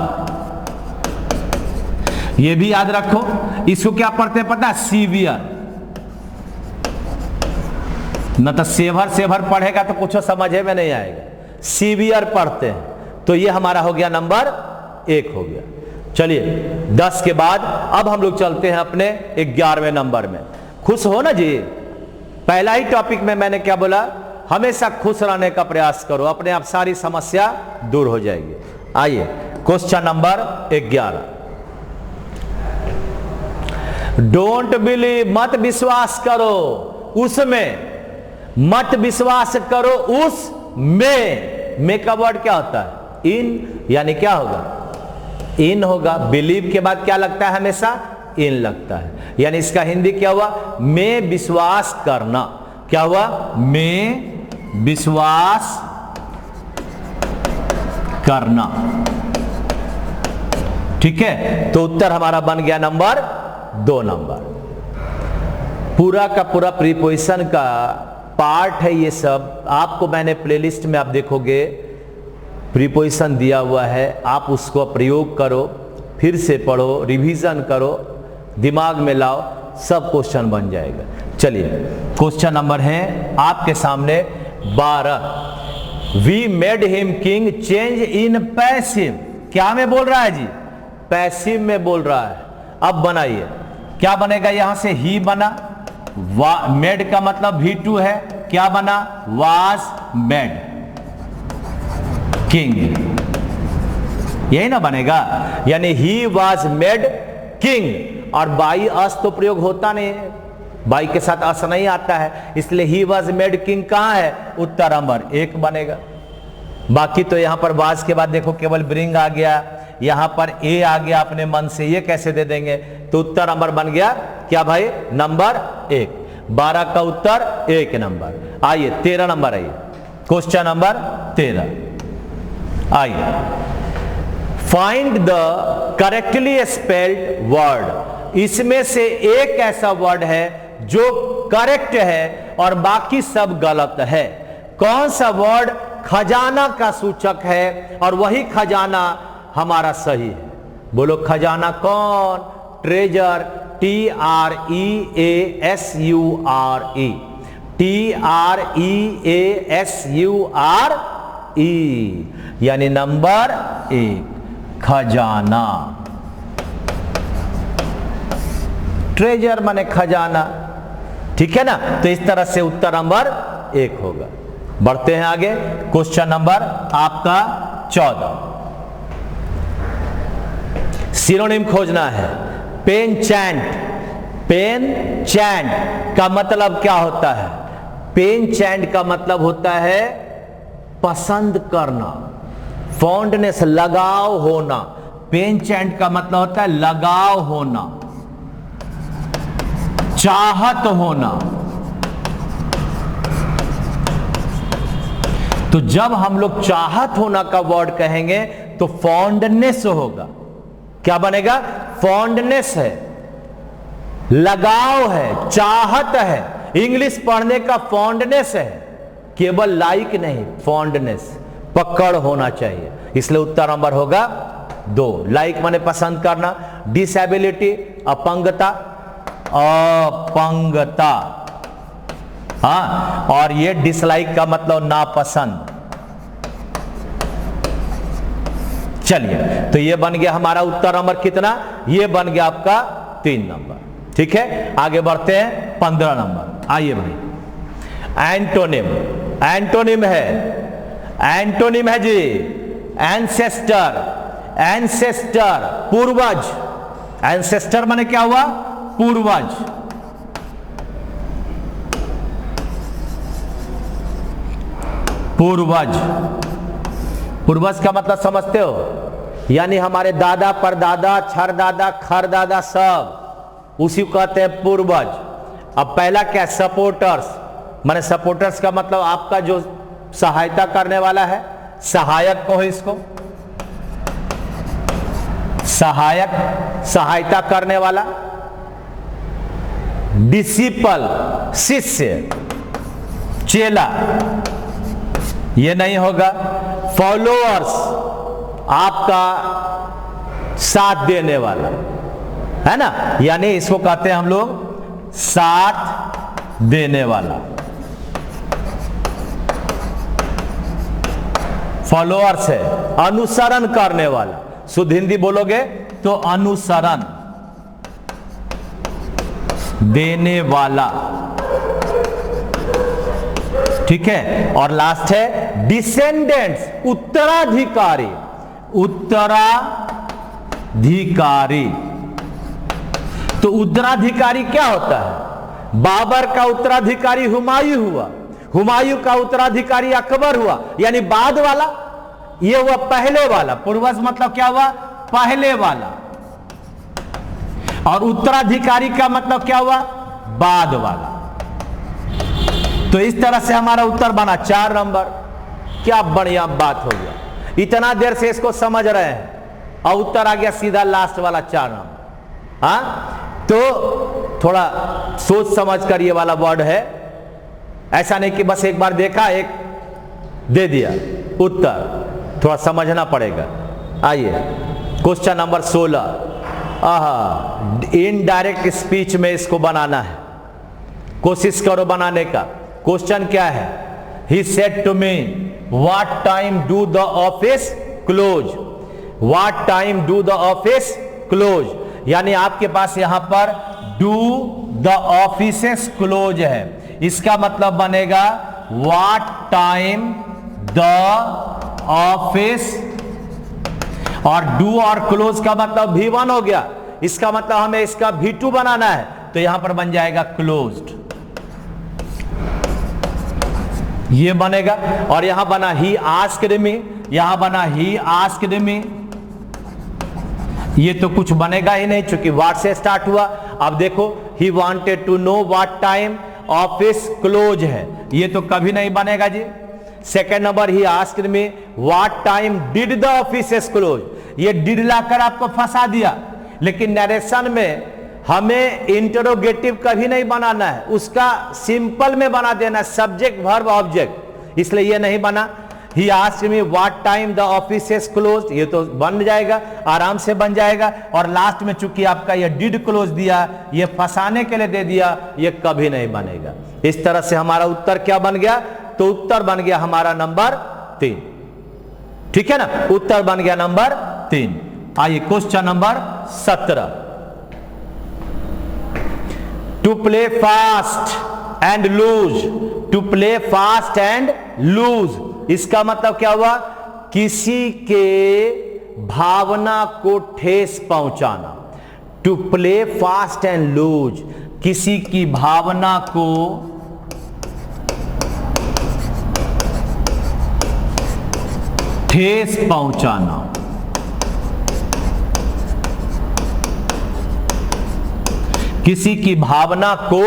S1: ये भी याद रखो। इसको क्या पढ़ते हैं पता है? सीवियर। न तो सेवर सेवर पढ़ेगा तो कुछ समझ में नहीं आएगा। सीवियर पढ़ते हैं। तो ये हमारा हो गया नंबर 1 हो गया। चलिए 10 के बाद अब हम लोग चलते हैं अपने 11वें नंबर में। खुश हो ना जी? पहला ही टॉपिक में मैंने क्या बोला? हमेशा खुश रहने का प्रयास करो, अपने आप सारी समस्या दूर हो जाएगी। आइए क्वेश्चन नंबर 11। डोंट बिलीव, मत विश्वास करो उसमें, मत विश्वास करो उसमें। में का वर्ड क्या होता है? इन, यानी क्या होगा? इन होगा। बिलीव के बाद क्या लगता है? हमेशा इन लगता है। यानी इसका हिंदी क्या हुआ? में विश्वास करना। क्या हुआ? में विश्वास करना। ठीक है, तो उत्तर हमारा बन गया नंबर 2 नंबर। पूरा का पूरा प्रीपोजिशन का पार्ट है ये सब। आपको मैंने प्लेलिस्ट में आप देखोगे प्रीपोजिशन दिया हुआ है, आप उसको प्रयोग करो, फिर से पढ़ो, रिवीजन करो, दिमाग में लाओ, सब क्वेश्चन बन जाएगा। चलिए क्वेश्चन नंबर है आपके सामने 12। We made him king change in passive, क्या में बोल रहा है जी? पैसिव में बोल रहा है। अब बनाइए, क्या बनेगा? यहां से ही बना, मेड का मतलब V2 है, क्या बना? वाज मेड किंग, यही ना बनेगा, यानी ही वाज मेड किंग। और बाई अस तो प्रयोग होता नहीं है, बाई के साथ अस नहीं आता है, इसलिए ही वाज मेड किंग कहां है? उत्तर नंबर 1 बनेगा। बाकी तो यहां पर वाज के बाद देखो केवल ब्रिंग आ गया, यहां पर ए आ गया अपने मन से, ये कैसे दे देंगे? तो उत्तर नंबर बन गया क्या भाई? नंबर 1। 12 का उत्तर 1 नंबर। आइए 13 नंबर, आइए क्वेश्चन नंबर 13। आइए, find the correctly spelled word. इसमें से एक ऐसा वर्ड है जो करेक्ट है और बाकी सब गलत है। कौन सा वर्ड खजाना का सूचक है और वही खजाना हमारा सही है? बोलो खजाना कौन? ट्रेजर, TREASURE, TREASURE, यानी नंबर 1 खजाना। ट्रेजर माने खजाना, ठीक है ना? तो इस तरह से उत्तर नंबर 1 होगा। बढ़ते हैं आगे, क्वेश्चन नंबर आपका 14। सिनोनिम खोजना है। पेनचैंट, पेनचैंट का मतलब क्या होता है? पेनचैंट का मतलब होता है पसंद करना, फॉन्डनेस, लगाव होना। पेनचैंट का मतलब होता है लगाव होना, चाहत होना। तो जब हम लोग चाहत होना का वर्ड कहेंगे तो फॉन्डनेस होगा। क्या बनेगा? फॉन्डनेस है, लगाव है, चाहत है। इंग्लिश पढ़ने का फॉन्डनेस है, केवल लाइक नहीं, फॉन्डनेस, पकड़ होना चाहिए। इसलिए उत्तर नंबर होगा 2। लाइक माने पसंद करना, डिसेबिलिटी अपंगता, अपंगता, हाँ, और ये डिसलाइक का मतलब नापसंद। चलिए, तो ये बन गया हमारा उत्तर नंबर कितना? ये बन गया आपका 3 नंबर। ठीक है, आगे बढ़ते हैं 15 नंबर। आइए भाई, एंटोनिम। एंटोनिम है, एंटोनिम है जी एंसेस्टर, एंसेस्टर पूर्वज। एंसेस्टर माने क्या हुआ? पूर्वज। पूर्वज, पूर्वज का मतलब समझते हो? यानी हमारे दादा, परदादा, छरदादा, खरदादा सब उसी को कहते हैं पूर्वज। अब पहला क्या? सपोर्टर्स। माने सपोर्टर्स का मतलब आपका जो सहायता करने वाला है, सहायक कहो इसको, सहायक, सहायता करने वाला। डिसिपल शिष्य, चेला, ये नहीं होगा। फॉलोअर्स आपका साथ देने वाला है ना, यानी इसको कहते हैं हम लोग साथ देने वाला। फॉलोअर्स है, अनुसरण करने वाला। शुद्ध हिंदी बोलोगे तो अनुसरण, देने वाला। ठीक है, और लास्ट है डिसेंडेंट्स, उत्तराधिकारी। उत्तराधिकारी, तो उत्तराधिकारी क्या होता है? बाबर का उत्तराधिकारी हुमायूं हुआ, हुमायूं का उत्तराधिकारी अकबर हुआ, यानी बाद वाला। ये हुआ पहले वाला। पूर्वज मतलब क्या हुआ? पहले वाला। और उत्तराधिकारी का मतलब क्या हुआ? बाद वाला। तो इस तरह से हमारा उत्तर बना 4 नंबर। क्या बढ़िया बात हो गया, इतना देर से इसको समझ रहे हैं और उत्तर आ गया सीधा लास्ट वाला 4 नंबर। हाँ, तो थोड़ा सोच समझ कर ये वाला वर्ड है, ऐसा नहीं कि बस एक बार देखा एक दे दिया उत्तर, थोड़ा समझना पड़ेगा। आइए क्वेश्चन नंबर 16। इनडायरेक्ट स्पीच में इसको बनाना है, कोशिश करो बनाने का। क्वेश्चन क्या है? He said to me, what time do the office close, what time do the office close, यानी आपके पास यहां पर डू द ऑफिसेस क्लोज है, इसका मतलब बनेगा व्हाट टाइम द ऑफिस, और डू और क्लोज का मतलब V1 हो गया, इसका मतलब हमें इसका V2 बनाना है, तो यहां पर बन जाएगा क्लोज्ड, ये बनेगा। और यहां बना ही आस्क्ड मी, यहां बना ही आस्क्ड मी, ये तो कुछ बनेगा ही नहीं क्योंकि व्हाट से स्टार्ट हुआ। अब देखो he wanted to know what time office close है, ये तो कभी नहीं बनेगा जी। Second number he asked me what time did the offices close, ये डिड लाकर आपको फंसा दिया, लेकिन नरेशन में हमें इंटरोगेटिव कभी नहीं बनाना है, उसका सिंपल में बना देना, सब्जेक्ट वर्ब ऑब्जेक्ट, इसलिए ये नहीं बना। ही asked me what time the offices closed, ये तो बन जाएगा, आराम से बन जाएगा। और लास्ट में चूंकि आपका ये डिड क्लोज दिया, ये फंसाने के लिए दे दिया, ये कभी नहीं बनेगा। इस तरह से हमारा उत्तर क्या बन गया, तो उत्तर बन गया हमारा नंबर 3, ठीक है ना, उत्तर बन गया नंबर 3। आइए question number 17, to play fast and loose, to play fast and loose, इसका मतलब क्या हुआ, किसी के भावना को ठेस पहुंचाना। To play fast and loose, किसी की भावना को ठेस पहुंचाना, किसी की भावना को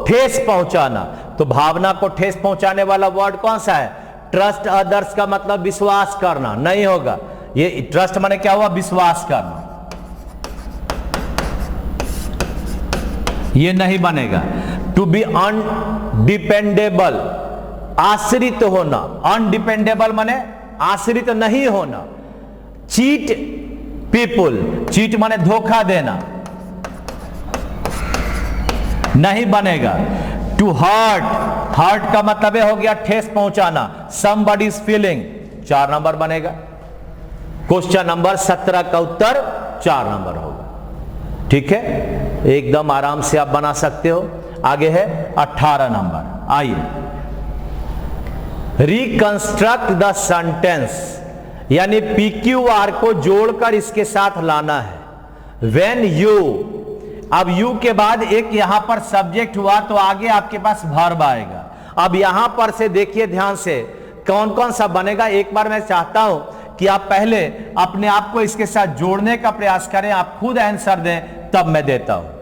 S1: ठेस पहुंचाना। तो भावना को ठेस पहुंचाने वाला वर्ड कौन सा है, ट्रस्ट अदर्स का मतलब विश्वास करना नहीं होगा, ये ट्रस्ट माने क्या हुआ, विश्वास करना, ये नहीं बनेगा। टू बी अनडिपेंडेबल, आश्रित होना, अनडिपेंडेबल माने आश्रित नहीं होना। चीट पीपुल, चीट माने धोखा देना, नहीं बनेगा। टू हर्ट, हर्ट का मतलब हो गया ठेस पहुंचाना, somebody's feeling, 4 नंबर बनेगा। क्वेश्चन नंबर 17 का उत्तर 4 नंबर होगा, ठीक है, एकदम आराम से आप बना सकते हो। आगे है 18 नंबर, आइए रिकंस्ट्रक्ट द सेंटेंस, यानी PQR को जोड़कर इसके साथ लाना है। व्हेन यू, अब यू के बाद एक यहां पर सब्जेक्ट हुआ तो आगे आपके पास वर्ब आएगा। अब यहां पर से देखिए ध्यान से कौन कौन सा बनेगा, एक बार मैं चाहता हूं कि आप पहले अपने आप को इसके साथ जोड़ने का प्रयास करें, आप खुद आंसर दें तब मैं देता हूं।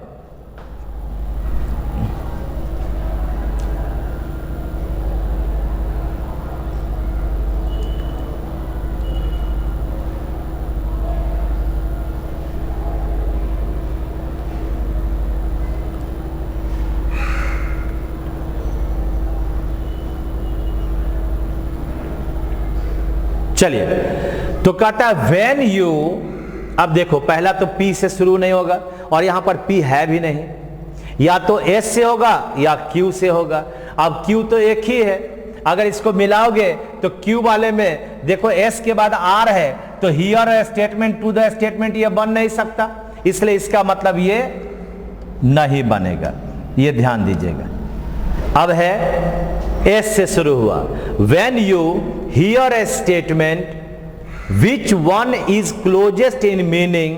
S1: चलिए, तो कहता है व्हेन यू, अब देखो पहला तो P से शुरू नहीं होगा और यहां पर P है भी नहीं, या तो S से होगा या Q से होगा। अब Q तो एक ही है, अगर इसको मिलाओगे तो Q वाले में देखो S के बाद R है, तो hear statement to the statement ये बन नहीं सकता, इसलिए इसका मतलब ये नहीं बनेगा, ये ध्यान दीजिएगा। अब है S से शुरू हुआ, when you hear a statement which one is closest in meaning,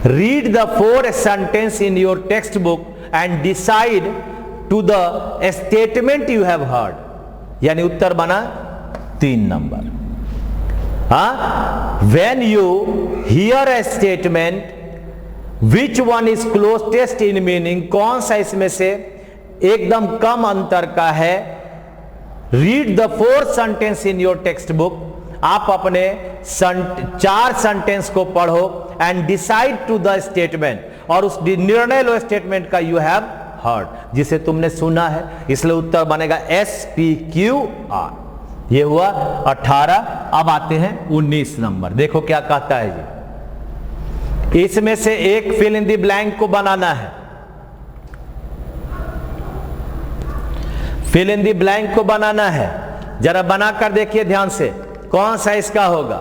S1: read the 4 sentence in your text book and decide to the statement you have heard, यानी उत्तर बना 3 number. When you hear a statement which one is closest in meaning, कौन सा इसमें से एकदम कम अंतर का है। Read the 4 sentence in your text book, आप अपने 4 सेंटेंस को पढ़ो and decide to the statement, और उस निर्णय लो स्टेटमेंट का यू हैव हर्ड, जिसे तुमने सुना है, इसलिए उत्तर बनेगा SPQR। ये हुआ 18। अब आते हैं 19 नंबर, देखो क्या कहता है जी, इसमें से एक फिल इन द ब्लैंक को बनाना है। फिल इन द ब्लैंक को बनाना है, जरा बनाकर देखिए ध्यान से, कौन सा इसका होगा।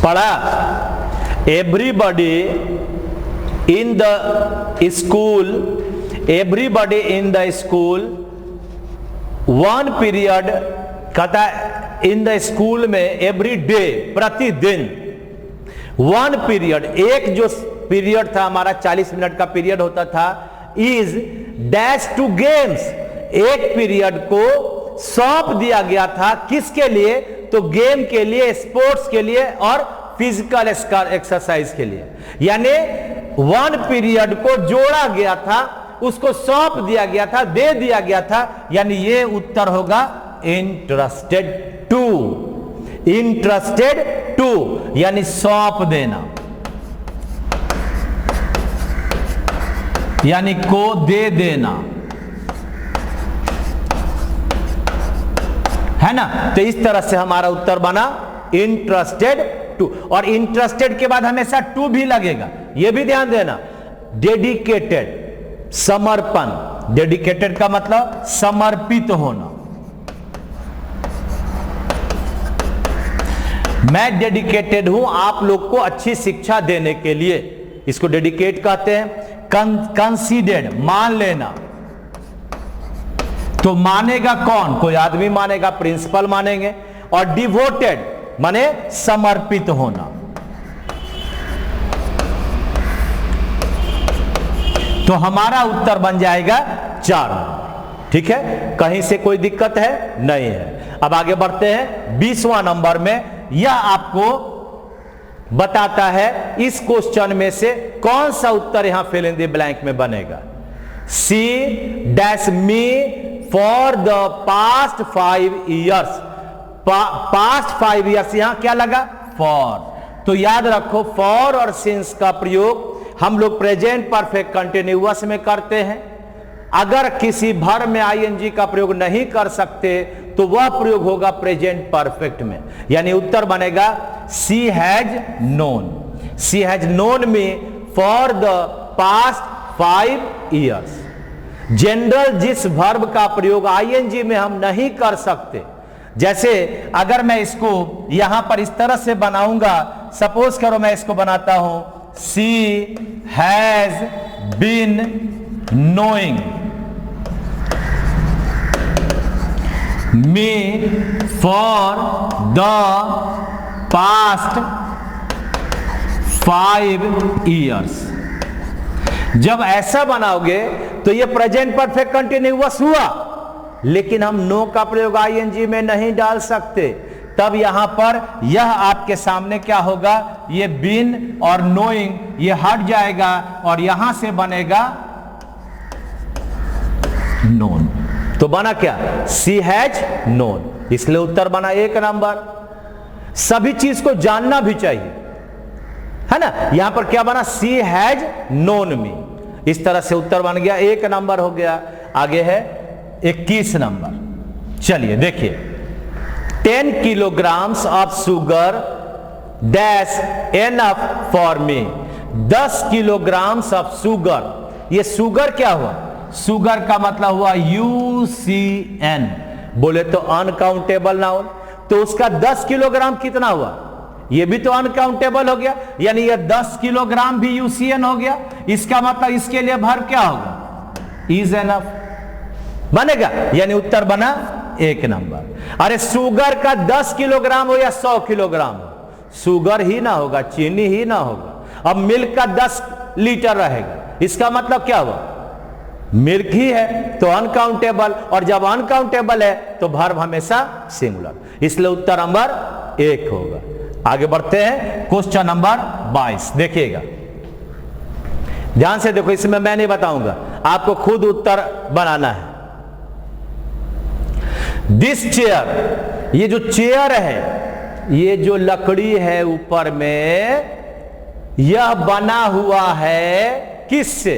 S1: पढ़ा? Everybody in the school, everybody in the school, one period, कहता है इन द स्कूल में एवरी डे, प्रतिदिन, वन पीरियड, एक जो पीरियड था हमारा 40 मिनट का पीरियड होता था, इज डैश टू गेम्स, एक पीरियड को सौंप दिया गया था, किसके लिए? तो गेम के लिए, स्पोर्ट्स के लिए और फिजिकल एक्सरसाइज के लिए। यानी वन पीरियड को जोड़ा गया था, उसको सौंप दिया गया था, दे दिया गया था, यानी ये उत्तर होगा इंटरेस्टेड टू, इंटरेस्टेड टू यानी सौंप देना, यानी को दे देना, है ना। तो इस तरह से हमारा उत्तर बना इंटरेस्टेड टू, और इंटरेस्टेड के बाद हमेशा टू भी लगेगा, यह भी ध्यान देना। डेडिकेटेड, समर्पण, डेडिकेटेड का मतलब समर्पित होना। मैं डेडिकेटेड हूं आप लोग को अच्छी शिक्षा देने के लिए, इसको डेडिकेट कहते हैं। कंसीडर्ड, मान लेना, तो मानेगा कौन? कोई आदमी मानेगा, प्रिंसिपल मानेंगे। और डिवोटेड माने समर्पित होना। तो हमारा उत्तर बन जाएगा 4 नंबर। ठीक है, कहीं से कोई दिक्कत है? नहीं है। अब आगे बढ़ते हैं 20वां नंबर में। यह आपको बताता है इस क्वेश्चन में से कौन सा उत्तर यहां फिल इन द ब्लैंक में बनेगा। C dash me for the past 5 years, past 5 years, यहां क्या लगा? फॉर। तो याद रखो, फॉर और सिंस का प्रयोग हम लोग प्रेजेंट परफेक्ट कंटिन्यूअस में करते हैं। अगर किसी वर्ब में आईएनजी का प्रयोग नहीं कर सकते तो वह प्रयोग होगा प्रेजेंट परफेक्ट में, यानी उत्तर बनेगा she has known, she has known me for the past 5 years. General जिस वर्ब का प्रयोग आईएनजी में हम नहीं कर सकते, जैसे अगर मैं इसको यहां पर इस तरह से बनाऊंगा, सपोज करो मैं इसको बनाता हूं, she has been knowing me for the past 5 years. जब ऐसा बनाओगे तो ये प्रेजेंट परफेक्ट कंटिन्यूअस हुआ, लेकिन हम नो का प्रयोग आईएनजी में नहीं डाल सकते। तब यहां पर यह आपके सामने क्या होगा, ये बीन और नोइंग ये हट जाएगा और यहां से बनेगा नोन। तो बना क्या? सी हैज नोन, इसलिए उत्तर बना 1 नंबर। सभी चीज को जानना भी चाहिए, है ना। यहां पर क्या बना? सी हैज नोन मी। इस तरह से उत्तर बन गया, 1 नंबर हो गया। आगे है 21 नंबर। चलिए देखिए, 10 kilograms of sugar dash enough for me. 10 kilograms of sugar, ये शुगर क्या हुआ? शुगर का मतलब हुआ UCN, बोले तो अनकाउंटेबल नाउन। तो उसका 10 किलोग्राम कितना हुआ? ये भी तो अनकाउंटेबल हो गया, यानी ये 10 किलोग्राम भी UCN हो गया। इसका मतलब इसके लिए वर्ब क्या होगा? इज एनफ बनेगा, यानी उत्तर बना 1 नंबर। अरे शुगर का 10 किलोग्राम हो या 100 किलोग्राम हो, शुगर ही ना होगा, चीनी ही ना होगा। अब मिल्क का 10 लीटर रहेगा, इसका मतलब क्या हुआ? मिल्क ही है, तो अनकाउंटेबल। और जब अनकाउंटेबल है तो वर्ब हमेशा सिंगुलर, इसलिए उत्तर नंबर 1 होगा। आगे बढ़ते हैं क्वेश्चन नंबर 22। देखिएगा ध्यान से, देखो इसमें मैं नहीं बताऊंगा, आपको खुद उत्तर बनाना है। दिस चेयर, ये जो चेयर है, ये जो लकड़ी है ऊपर में, यह बना हुआ है किससे?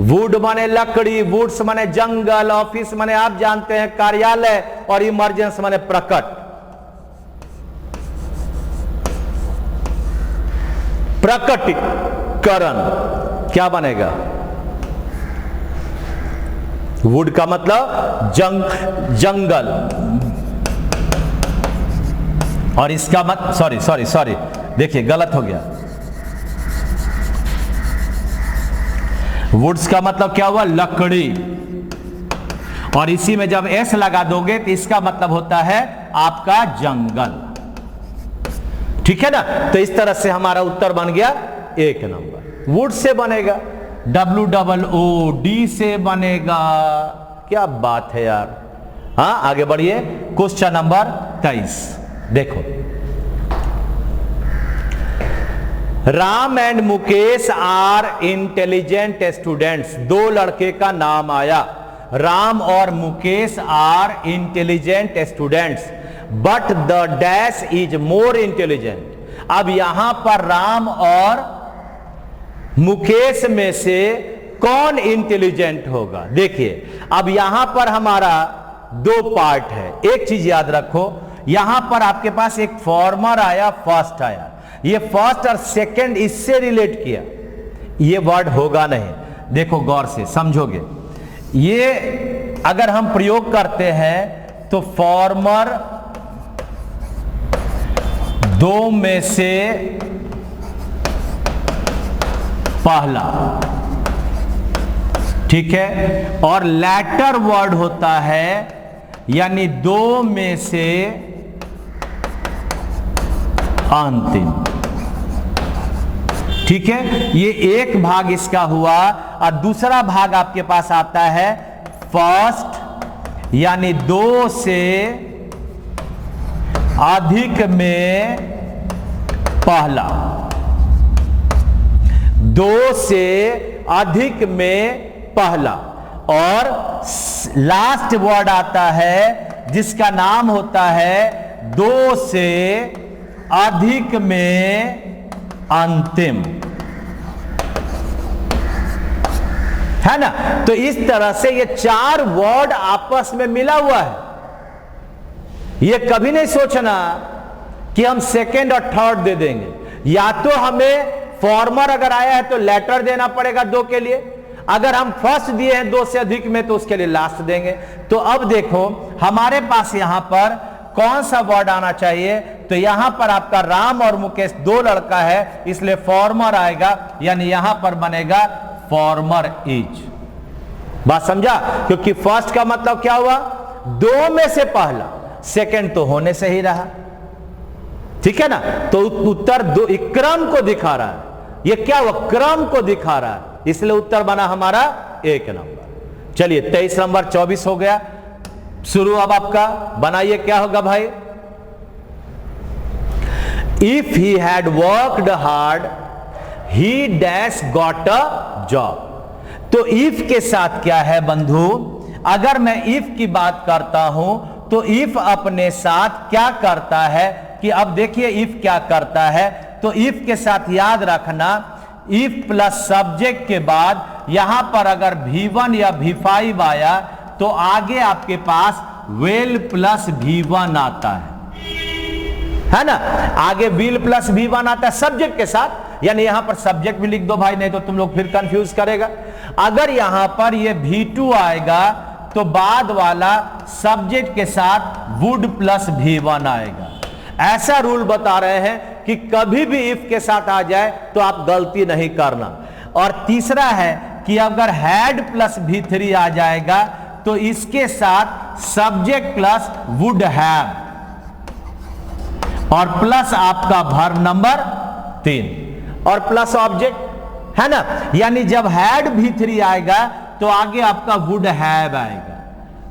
S1: वुड माने लकड़ी, वुड्स माने जंगल, ऑफिस माने आप जानते हैं कार्यालय, और इमरजेंस माने प्रकट। प्रकटीकरण क्या बनेगा? वुड का मतलब जंगल, और इसका मत सॉरी देखिए गलत हो गया। वुड्स का मतलब क्या हुआ? लकड़ी, और इसी में जब एस लगा दोगे तो इसका मतलब होता है आपका जंगल। ठीक है ना? तो इस तरह से हमारा उत्तर बन गया 1 नंबर। वुड से बनेगा, WOOD से बनेगा। क्या बात है यार। हाँ, आगे बढ़िए। क्वेश्चन नंबर 23 देखो। Ram and Mukesh are intelligent students. 2 लड़के का नाम आया, राम और Mukesh are intelligent students, but the dash is more intelligent. अब यहां पर राम और मुकेश में से कौन इंटेलिजेंट होगा? देखिए अब यहां पर हमारा 2 पार्ट है। एक चीज याद रखो, यहां पर आपके पास एक फॉर्मर आया, फर्स्ट आया, ये फर्स्ट और सेकंड इससे रिलेट किया, ये वर्ड होगा नहीं। देखो गौर से समझोगे, ये अगर हम प्रयोग करते हैं तो फॉर्मर 2 में से पहला, ठीक है, और लैटर वर्ड होता है यानी 2 में से अंतिम। ठीक है, ये एक भाग इसका हुआ, और दूसरा भाग आपके पास आता है फर्स्ट यानी 2 से अधिक में पहला, 2 से अधिक में पहला, और लास्ट वर्ड आता है जिसका नाम होता है 2 से अधिक में अंतिम, है ना? तो इस तरह से ये 4 वर्ड आपस में मिला हुआ है। ये कभी नहीं सोचना कि हम सेकंड और थर्ड दे देंगे, या तो हमें फॉर्मर अगर आया है तो लेटर देना पड़ेगा 2 के लिए, अगर हम फर्स्ट दिए हैं 2 से अधिक में तो उसके लिए लास्ट देंगे। तो अब देखो हमारे पास यहां पर कौन सा वर्ड आना चाहिए, तो यहां पर आपका राम और मुकेश 2 लड़का है, इसलिए फॉर्मर आएगा, यानी यहां पर बनेगा फॉर्मर इज। बात समझा? क्योंकि फर्स्ट का मतलब क्या हुआ? 2 में से पहला, सेकंड तो होने से ही रहा। ठीक है ना? तो उत्तर 2 क्रम को दिखा रहा है। ये क्या हुआ? क्रम को दिखा रहा है, इसलिए उत्तर बना हमारा 1 नंबर। चलिए 23 नंबर 24 हो गया शुरू। अब आपका बनाइए, क्या होगा भाई? If he had worked hard he dash got a job. तो इफ के साथ क्या है बंधु? अगर मैं इफ की बात करता हूं तो इफ अपने साथ क्या करता है कि अब देखिए इफ क्या करता है। तो इफ के साथ याद रखना, इफ प्लस सब्जेक्ट के बाद यहां पर अगर V1 या V5 आया तो आगे आपके पास will प्लस V1 आता है ना? आगे will प्लस V1 आता है सब्जेक्ट के साथ, यानी यहां पर सब्जेक्ट भी लिख दो भाई, नहीं तो तुम लोग फिर कंफ्यूज करेगा। अगर यहां पर ये V2 आएगा तो बाद वाला सब्जेक्ट के साथ would प्लस V1 आएगा। ऐसा रूल बता रहे हैं कि कभी भी इफ के साथ आ जाए तो आप गलती नहीं करना। और तीसरा है कि अगर हैड प्लस V3 आ जाएगा तो इसके साथ सब्जेक्ट प्लस वुड हैव, और प्लस आपका वर्ब नंबर 3 और प्लस ऑब्जेक्ट, है ना? यानी जब हैड V3 आएगा तो आगे आपका वुड हैव आएगा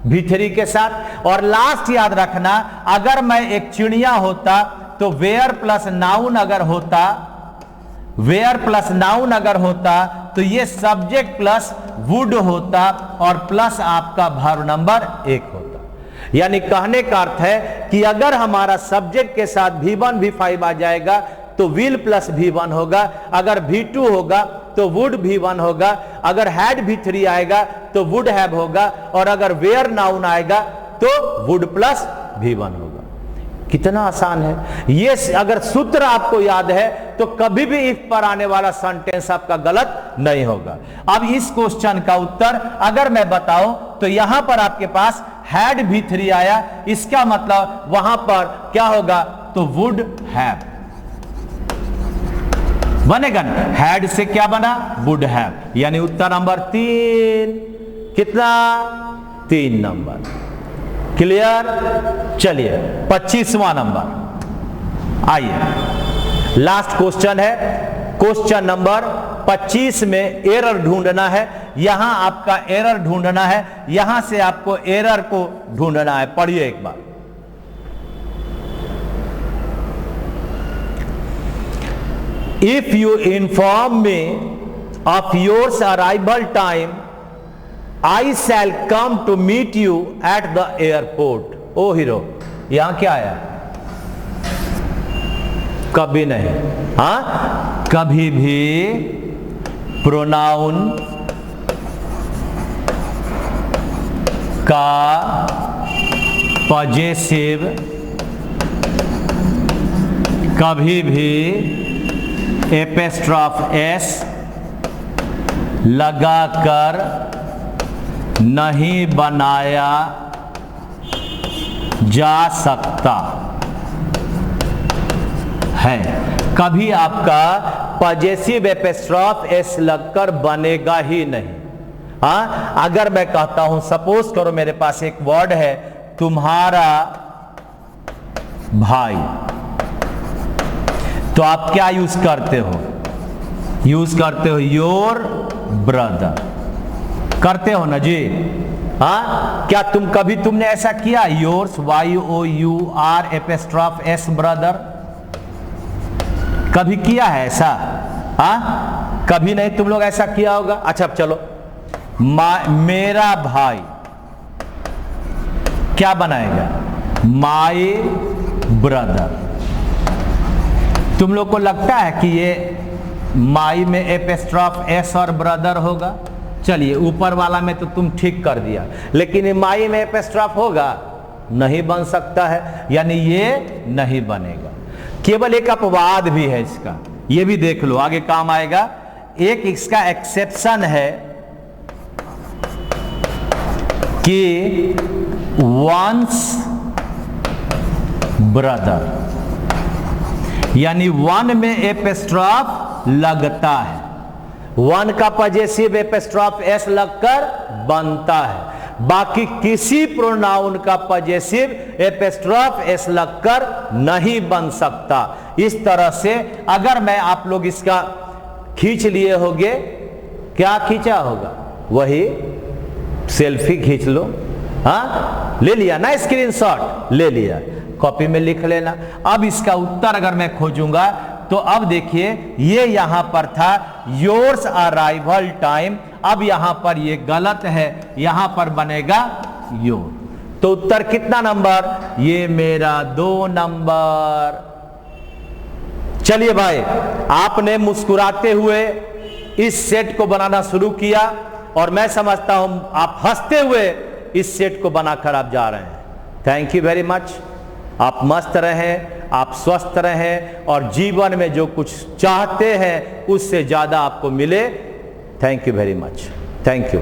S1: V3 के साथ। और लास्ट याद रखना, अगर मैं एक चिड़िया होता तो वेयर प्लस नाउन अगर होता, वेयर प्लस नाउन अगर होता तो ये सब्जेक्ट प्लस वुड होता और प्लस आपका वर्ब नंबर 1 होता। यानी कहने का अर्थ है कि अगर हमारा सब्जेक्ट के साथ V1 V5 आ जाएगा तो विल प्लस V1 होगा, अगर V2 होगा तो वुड भी 1 होगा, अगर हैड भी 3 आएगा तो वुड हैव होगा, और अगर वेयर नाउन आएगा तो वुड प्लस भी 1 होगा। कितना आसान है ये। अगर सूत्र आपको याद है तो कभी भी इफ पर आने वाला सेंटेंस आपका गलत नहीं होगा। अब इस क्वेश्चन का उत्तर अगर मैं बताऊं तो यहां पर आपके पास हैड भी 3 आया, इसका मतलब वहां पर क्या होगा, तो वुड हैव बनेगा। हैड से क्या बना, वुड हैव, यानी उत्तर नंबर 3। कितना, 3 नंबर। क्लियर। चलिए 25वां नंबर आइए, लास्ट क्वेश्चन है। क्वेश्चन नंबर 25 में एरर ढूंढना है। यहां आपका एरर ढूंढना है, यहां से आपको एरर को ढूंढना है। पढ़िए एक बार। If you inform me of yours arrival time I shall come to meet you at the airport। Oh hero, यहां क्या आया, कभी नहीं। हाँ, कभी भी प्रोनाउन का पॉजेसिव कभी भी एपिस्ट्रॉफ एस लगाकर नहीं बनाया जा सकता है। कभी आपका पॉजेसिव एपिस्ट्रॉफ एस लगकर बनेगा ही नहीं। हाँ, अगर मैं कहता हूं, सपोज करो मेरे पास एक वर्ड है तुम्हारा भाई, तो आप क्या यूज करते हो, यूज करते हो योर ब्रदर, करते हो ना जी। हाँ, क्या तुमने ऐसा किया, योर्स YOUR एपिस्ट्रॉफ एस ब्रदर, कभी किया है ऐसा? हाँ, कभी नहीं, तुम लोग ऐसा किया होगा। अच्छा चलो, मेरा भाई क्या बनाएगा, माय ब्रदर। तुम लोग को लगता है कि ये माई में एपिस्ट्रॉफ एस और ब्रदर होगा? चलिए, ऊपर वाला में तो तुम ठीक कर दिया, लेकिन माई में एपिस्ट्रॉफ होगा, नहीं बन सकता है, यानी ये नहीं बनेगा। केवल एक अपवाद भी है इसका, ये भी देख लो, आगे काम आएगा। एक इसका एक्सेप्शन है कि वंस ब्रदर, यानी वन में एपिस्ट्रॉफ लगता है, वन का पॉजेसिव एपिस्ट्रॉफ एस लगकर बनता है, बाकी किसी प्रोनाउन का पॉजेसिव एपिस्ट्रॉफ एस लगकर नहीं बन सकता। इस तरह से अगर मैं, आप लोग इसका खींच लिए होगे, क्या खींचा होगा, वही सेल्फी खींच लो। हाँ, ले लिया ना, स्क्रीनशॉट ले लिया, कॉपी में लिख लेना। अब इसका उत्तर अगर मैं खोजूंगा तो अब देखिए, ये यहां पर था योर्स अराइवल टाइम, अब यहां पर ये गलत है, यहां पर बनेगा योर। तो उत्तर कितना नंबर, ये मेरा 2 नंबर। चलिए भाई, आपने मुस्कुराते हुए इस सेट को बनाना शुरू किया और मैं समझता हूं आप हंसते हुए इस सेट को बनाकर आप जा रहे हैं। Thank you very much. आप मस्त रहें, आप स्वस्थ रहें और जीवन में जो कुछ चाहते हैं उससे ज्यादा आपको मिले। Thank you very much. Thank you.